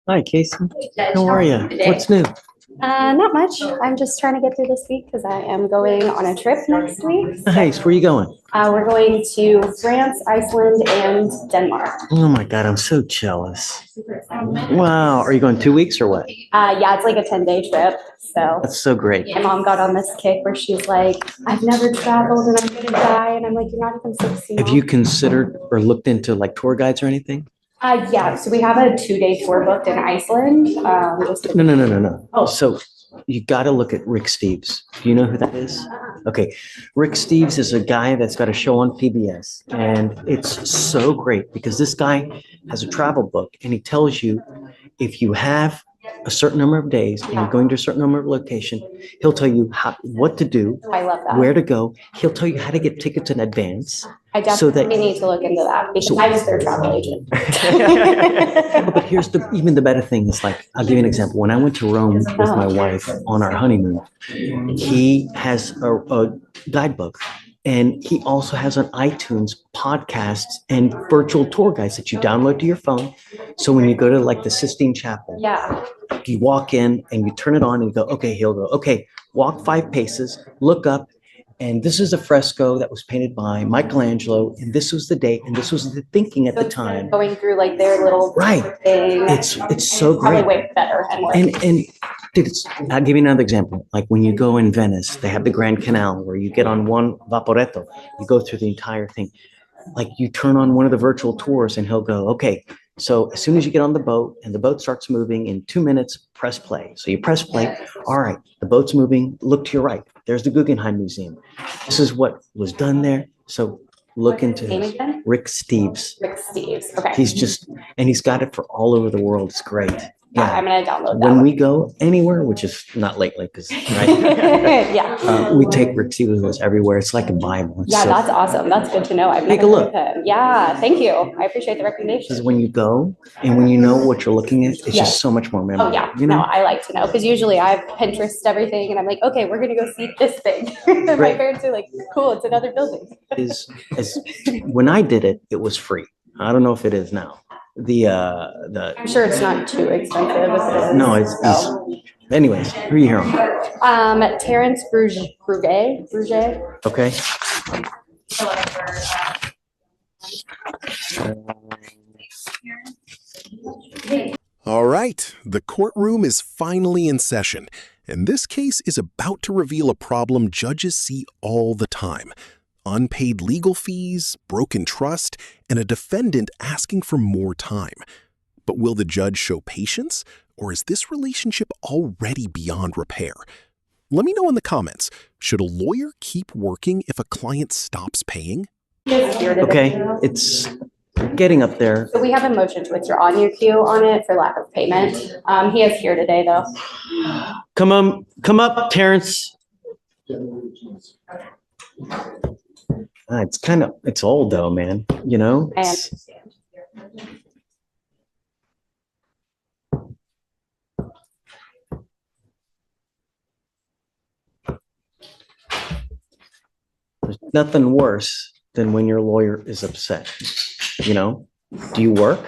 Hi, Casey. How are you? What's new? Not much. I'm just trying to get through this week because I am going on a trip next week. Nice. Where are you going? We're going to France, Iceland, and Denmark. Oh my God, I'm so jealous. Wow. Are you going 2 weeks or what? Yeah, it's like a 10-day trip. So That's so great. my mom got on this kick where she's like, I've never traveled and I'm gonna die. And I'm like, you're not even 16. Have you considered or looked into like tour guides or anything? Yeah, so we have a 2-day tour booked in Iceland. No. Oh. So you got to look at Rick Steves. Do you know who that is? Okay. Rick Steves is a guy that's got a show on PBS, and it's so great because this guy has a travel book and he tells you if you have a certain number of days and you're going to a certain number of location, he'll tell you what to do, I love that. where to go. He'll tell you how to get tickets in advance. I so that definitely need to look into that because I was their travel agent. But here's even the better thing is like, I'll give you an example. When I went to Rome with my wife on our honeymoon, he has a guidebook. And he also has on iTunes podcasts and virtual tour guides that you download to your phone. So when you go to like the Sistine Chapel, Yeah. you walk in and you turn it on and you go, okay, he'll go, okay, walk 5 paces, look up. And this is a fresco that was painted by Michelangelo. And this was the date. And this was the thinking at the time. Going through like their little Right. thing. It's so Probably great. way better and more. And dude, I'll give you another example. Like when you go in Venice, they have the Grand Canal where you get on one vaporetto, you go through the entire thing. Like you turn on one of the virtual tours and he'll go, okay, so as soon as you get on the boat and the boat starts moving in 2 minutes, press play. So you press play. All right, the boat's moving. Look to your right. There's the Guggenheim Museum. This is what was done there. So look into Rick Steves. Rick Steves. Okay. He's got it for all over the world. It's great. Yeah, I'm gonna download that. When we go anywhere, which is not lately, because yeah, we take Rick Steves with us everywhere. It's like a Bible. Yeah, so, that's awesome. That's good to know. I've take a look. Yeah, thank you. I appreciate the recommendation. Because when you go and when you know what you're looking at, it's just so much more memorable. Oh yeah, no, I like to know because usually I've Pinterest everything and I'm like, okay, we're gonna go see this thing. My parents are like, cool, it's another building. When I did it, it was free. I don't know if it is now. I'm sure it's not too expensive. If it is. No, it's anyways, who are you here on? Terrence Bruget. Okay. All right, the courtroom is finally in session, and this case is about to reveal a problem judges see all the time. Unpaid legal fees, broken trust, and a defendant asking for more time. But will the judge show patience, or is this relationship already beyond repair? Let me know in the comments. Should a lawyer keep working if a client stops paying? Okay, it's getting up there. So we have a motion to withdraw on your queue on it for lack of payment. He is here today, though. Come up, Terrence. It's old though, man. You know? I understand. There's nothing worse than when your lawyer is upset. You know? Do you work?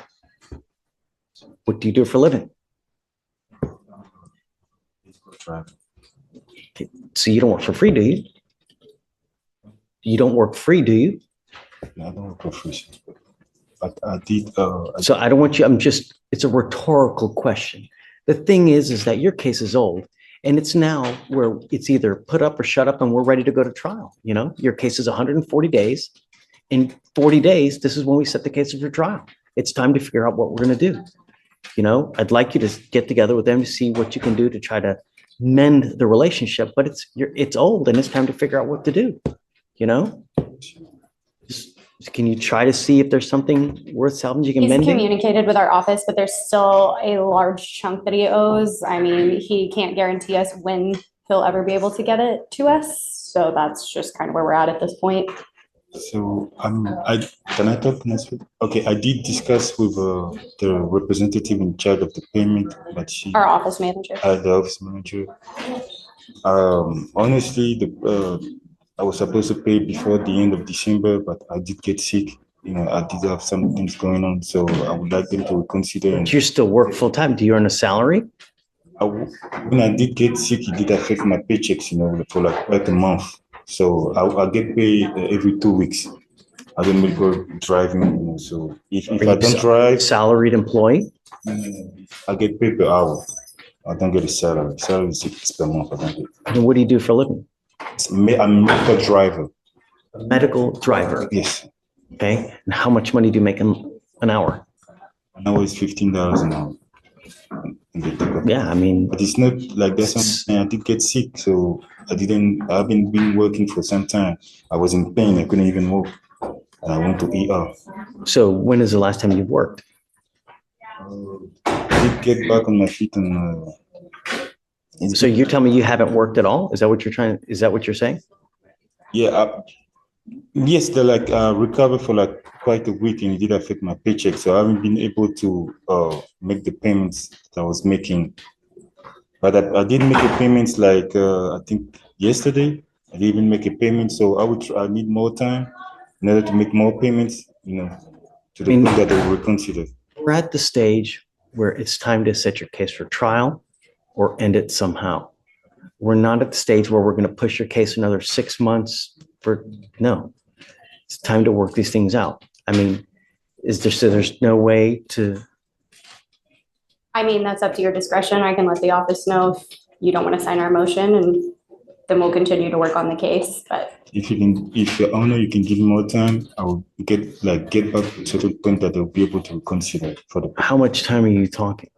What do you do for a living? Okay, so you don't work for free, do you? You don't work free, do you? No, I don't work for free. But I did. So I don't want you, it's a rhetorical question. The thing is that your case is old and it's now where it's either put up or shut up and we're ready to go to trial. You know, your case is 140 days. In 40 days, this is when we set the case for trial. It's time to figure out what we're going to do. You know, I'd like you to get together with them to see what you can do to try to mend the relationship, but it's old and it's time to figure out what to do. You know, can you try to see if there's something worth salvaging and mending? He's communicated with our office, but there's still a large chunk that he owes. I mean, he can't guarantee us when he'll ever be able to get it to us. So that's just kind of where we're at this point. So can I talk next week? Okay, I did discuss with the representative in charge of the payment, but our office manager. The office manager. Honestly, I was supposed to pay before the end of December, but I did get sick. I did have some things going on, so I would like them to reconsider. Do you still work full time? Do you earn a salary? When I did get sick, it did affect my paychecks, for like a month. So I get paid every 2 weeks. I don't make go driving, so if Are I you don't drive, salaried employee? I get paid per hour. I don't get a salary. Salary is 6 per month. I don't get. And what do you do for a living? I'm a medical driver. Medical driver. Yes. Okay. And how much money do you make an hour? Now it's $15 an hour. Yeah, I mean, but it's not like that's something I did get sick, so I've been working for some time. I was in pain, I couldn't even walk. And I went to ER. So when is the last time you've worked? I did get back on my feet and so you're telling me you haven't worked at all? Is that what you're saying? Yeah, yes, they're like recovered for like quite a week, and it did affect my paycheck. So I haven't been able to make the payments that I was making. But I did make a payments like I think yesterday. I didn't even make a payment, so I need more time in order to make more payments, to the point that they will reconsider. We're at the stage where it's time to set your case for trial or end it somehow. We're not at the stage where we're going to push your case another 6 months no. It's time to work these things out. I mean, there's no way to. I mean, that's up to your discretion. I can let the office know if you don't want to sign our motion, and then we'll continue to work on the case. But if your honor, you can give me more time, I will get back to a certain point that they'll be able to consider for the. How much time are you talking?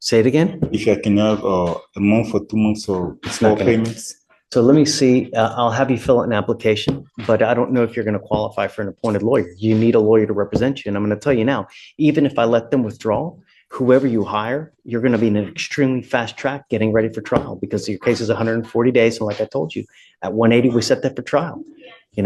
Say it again. If I can have a month or 2 months or small payments. So let me see. I'll have you fill out an application, but I don't know if you're going to qualify for an appointed lawyer. You need a lawyer to represent you. And I'm going to tell you now, even if I let them withdraw, whoever you hire, you're going to be in an extremely fast track getting ready for trial because your case is 140 days. And like I told you, at 180, we set that for trial. I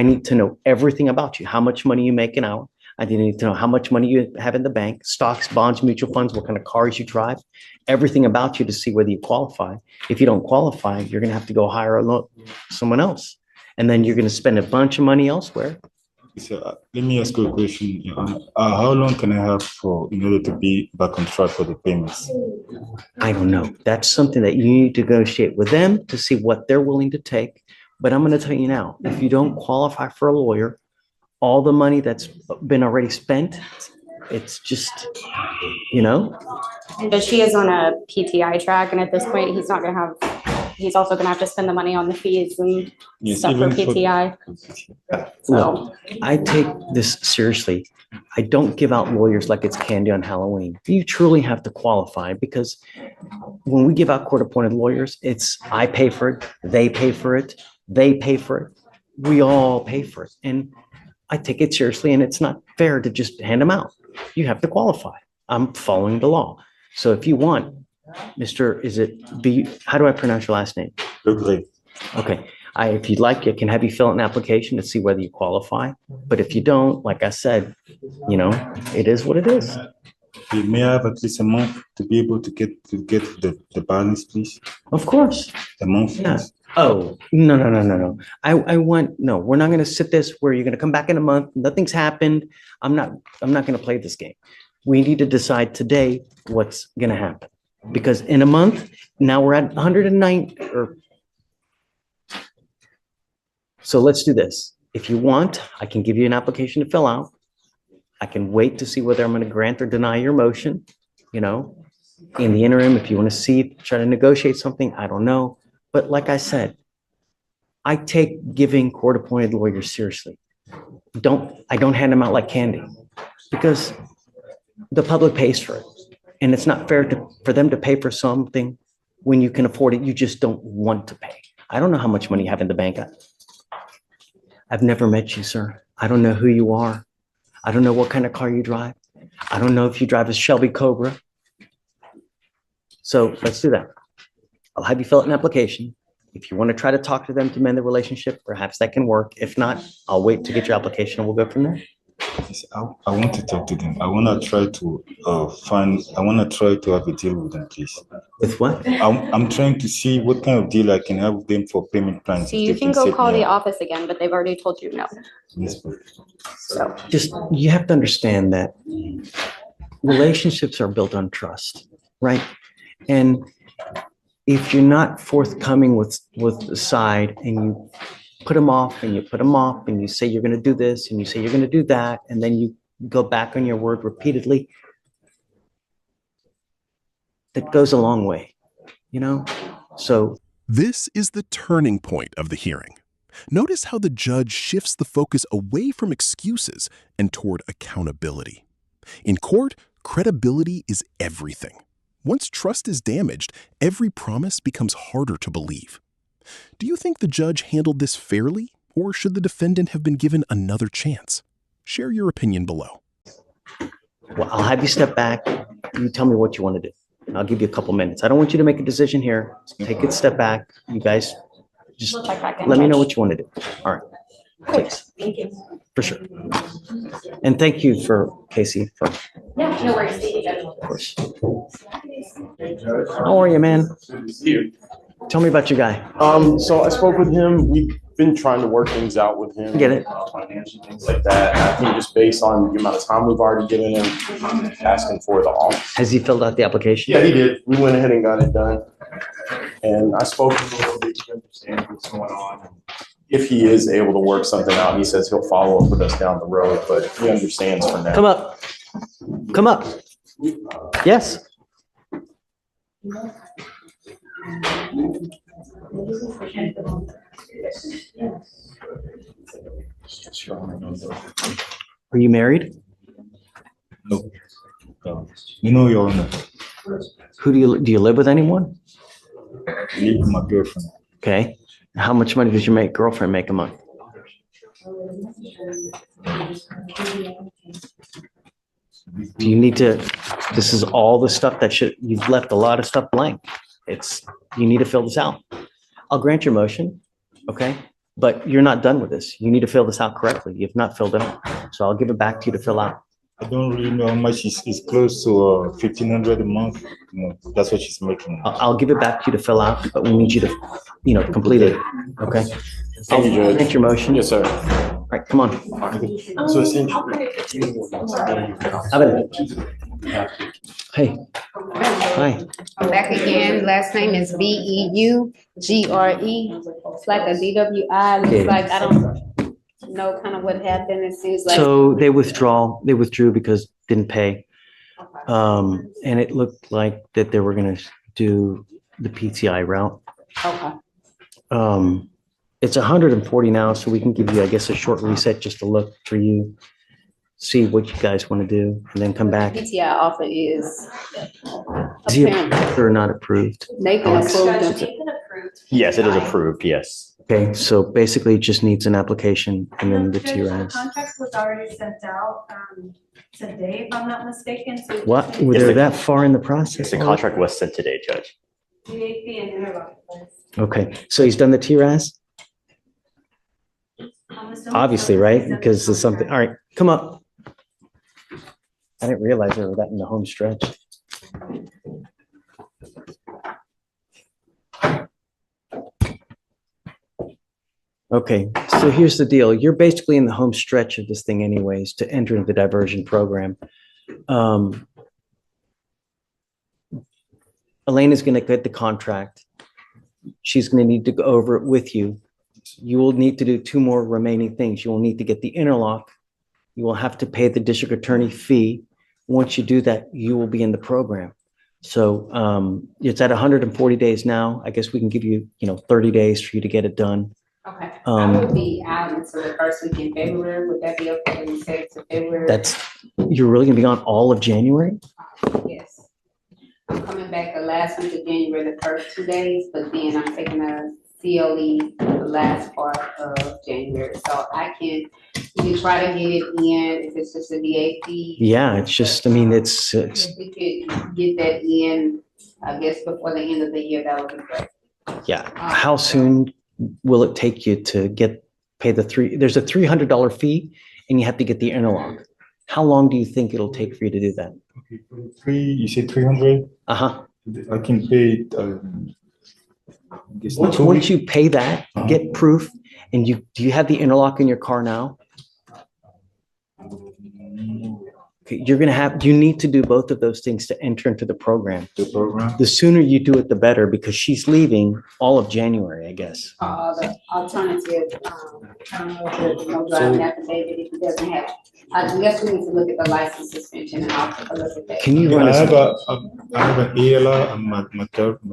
need to know everything about you, how much money you make an hour. I need to know how much money you have in the bank, stocks, bonds, mutual funds, what kind of cars you drive, everything about you to see whether you qualify. If you don't qualify, you're going to have to go hire someone else. And then you're going to spend a bunch of money elsewhere. So let me ask you a question. How long can I have in order to be back on track for the payments? I don't know. That's something that you need to negotiate with them to see what they're willing to take. But I'm going to tell you now, if you don't qualify for a lawyer, all the money that's been already spent, it's just, But she is on a PTI track, and at this point, he's also going to have to spend the money on the fees and stuff for PTI. Look, I take this seriously. I don't give out lawyers like it's candy on Halloween. You truly have to qualify because when we give out court-appointed lawyers, it's I pay for it, they pay for it, they pay for it. We all pay for it. And I take it seriously, and it's not fair to just hand them out. You have to qualify. I'm following the law. So if you want, how do I pronounce your last name? Okay. Okay. If you'd like, I can have you fill out an application to see whether you qualify. But if you don't, like I said, it is what it is. You may have at least a month to be able to get the balance, please. Of course. A month. Yeah. Oh, no. No, we're not going to sit this where you're going to come back in a month. Nothing's happened. I'm not going to play this game. We need to decide today what's going to happen because in a month, now we're at 109 so let's do this. If you want, I can give you an application to fill out. I can wait to see whether I'm going to grant or deny your motion. In the interim, if you want to try to negotiate something, I don't know. But like I said, I take giving court-appointed lawyers seriously. I don't hand them out like candy because the public pays for it. And it's not fair for them to pay for something when you can afford it. You just don't want to pay. I don't know how much money you have in the bank. I've never met you, sir. I don't know who you are. I don't know what kind of car you drive. I don't know if you drive a Shelby Cobra. So let's do that. I'll have you fill out an application. If you want to try to talk to them to mend the relationship, perhaps that can work. If not, I'll wait to get your application and we'll go from there. Yes, I want to talk to them. I want to try to have a deal with them, please. With what? I'm trying to see what kind of deal I can have with them for payment plans. So if you they can go set call me the up. office again, but they've already told you no. Yes, please. So Just, you have to understand that relationships are built on trust, right? And if you're not forthcoming with the side and you put them off and you put them off and you say you're going to do this and you say you're going to do that, and then you go back on your word repeatedly, that goes a long way, you know? So This is the turning point of the hearing. Notice how the judge shifts the focus away from excuses and toward accountability. In court, credibility is everything. Once trust is damaged, every promise becomes harder to believe. Do you think the judge handled this fairly, or should the defendant have been given another chance? Share your opinion below. well, I'll have you step back. You tell me what you want to do. I'll give you a couple minutes. I don't want you to make a decision here. Take a step back. You guys just we'll check back in. let me know Judge. what you want to do. All right, please, Thank you. for sure. And thank you for Casey, for, of Yeah, no worries. Thank you, Judge. course. How are you, man? Tell me about your guy. So I spoke with him. We've been trying to work things out with him. Get it. Financial things like that. And I think just based on the amount of time we've already given him, asking for the office. Has he filled out the application? Yeah, he did. We went ahead and got it done. And I spoke with him a little bit to understand what's going on. If he is able to work something out, he says he'll follow up with us down the road, but he understands for now. Come up. Come up. Yes. Are you married? No. No, Your Honor. Who do you live with anyone? Leave my girlfriend. Okay. How much money does your girlfriend make a month? Do you need to, this is all the stuff that you've left a lot of stuff blank. You need to fill this out. I'll grant your motion, okay? But you're not done with this. You need to fill this out correctly. You've not filled it out. So I'll give it back to you to fill out. I don't really know how much is close to 1,500 a month. That's what she's making. I'll give it back to you to fill out, but we need you to, complete it, okay? Thank you, Judge. Grant your motion. Yes, sir. All right, come on. So essentially. Hey. Hi. I'm back again. Last name is Beugre. It's like a DWI. Looks like I don't know kind of what happened. It seems like. So they withdrew because didn't pay. And it looked like that they were gonna do the PTI route. Okay. It's 140 now, so we can give you, I guess, a short reset just to look for you, see what you guys want to do, and then come back. PTI offer is Is he apparently approved or not approved? Nathan approved them. Yes, it is approved, yes. Okay, so basically it just needs an application and then the TRS. Contract was already sent out today, if I'm not mistaken. So What, were they that far in the process? The contract was sent today, Judge. DAP and interlock list. Okay, so he's done the TRS? Obviously, right? Because there's something, all right, come up. I didn't realize they were that in the home stretch. Okay, so here's the deal. You're basically in the home stretch of this thing anyways to enter into the diversion program. Elaine is going to get the contract. She's going to need to go over it with you. You will need to do two more remaining things. You will need to get the interlock. You will have to pay the district attorney fee. Once you do that, you will be in the program. So it's at 140 days now. I guess we can give you, 30 days for you to get it done. Okay. I will be out until the first week in February. Would that be okay to say to February? You're really going to be on all of January? Yes. I'm coming back the last week of January, the first 2 days, but then I'm taking a COE the last part of January. So you can try to get it in if it's just a DAP. Yeah, it's just, If we could get that in, I guess before the end of the year, that would be great. yeah. How soon will it take you to there's a $300 fee and you have to get the interlock. How long do you think it'll take for you to do that? Okay, for the you said 300? Uh-huh. I can pay it, I guess Once 2 weeks. you pay that, get proof, and do you have the interlock in your car now? Okay, you need to do both of those things to enter into the program. The program? The sooner you do it, the better, because she's leaving all of January, I guess. The alternative, I don't know if there's no driving affidavit if he doesn't have. I guess we need to look at the license suspension and I'll take a look at that. Can you Yeah, run I have us? I have an ALR and my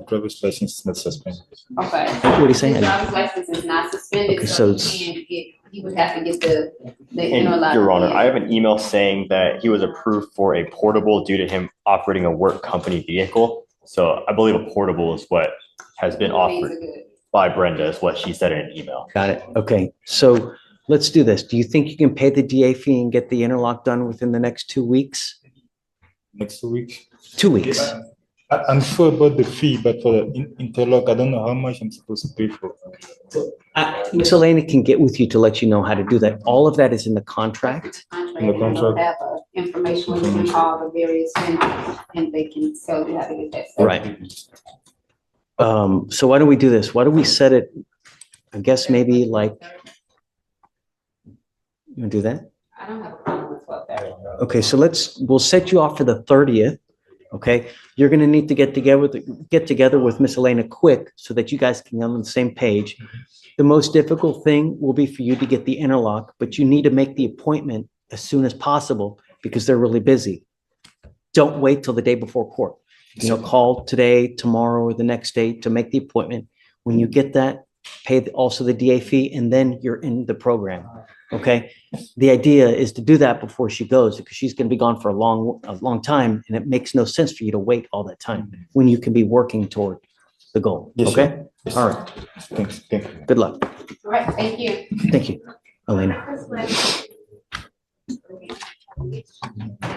driver's license is not suspended. Okay. What are you saying? His driver's license is not suspended, Okay, so so he can get, he would have to get the And interlock. Your Honor, in. I have an email saying that he was approved for a portable due to him operating a work company vehicle. So I believe a portable is what has been These offered are good. by Brenda, is what she said in an email. Got it. Okay, so let's do this. Do you think you can pay the DA fee and get the interlock done within the next 2 weeks? Next 2 weeks? 2 weeks. I'm sure about the fee, but for the interlock, I don't know how much I'm supposed to pay for. Ms. Elena can get with you to let you know how to do that. All of that is in the contract. Contract, In the and they'll contract. have information where you can call the various vendors and they can tell you how to get that. set. Right. So why don't we do this? Why don't we set it, I guess maybe like, you wanna do that? I don't have a problem with 12:30. Okay, so we'll set you off for the 30th. Okay, you're gonna need to get together with Miss Elena quick so that you guys can get on the same page. The most difficult thing will be for you to get the interlock, but you need to make the appointment as soon as possible because they're really busy. Don't wait till the day before court. Call today, tomorrow, or the next day to make the appointment. When you get that, pay also the DA fee, and then you're in the program. Okay? The idea is to do that before she goes because she's going to be gone for a long time, and it makes no sense for you to wait all that time when you can be working toward the goal. Yes, Okay? sir. Yes, All sir. right. Thanks, thank you. Good luck. All right, thank you. Thank you, Elena. This way.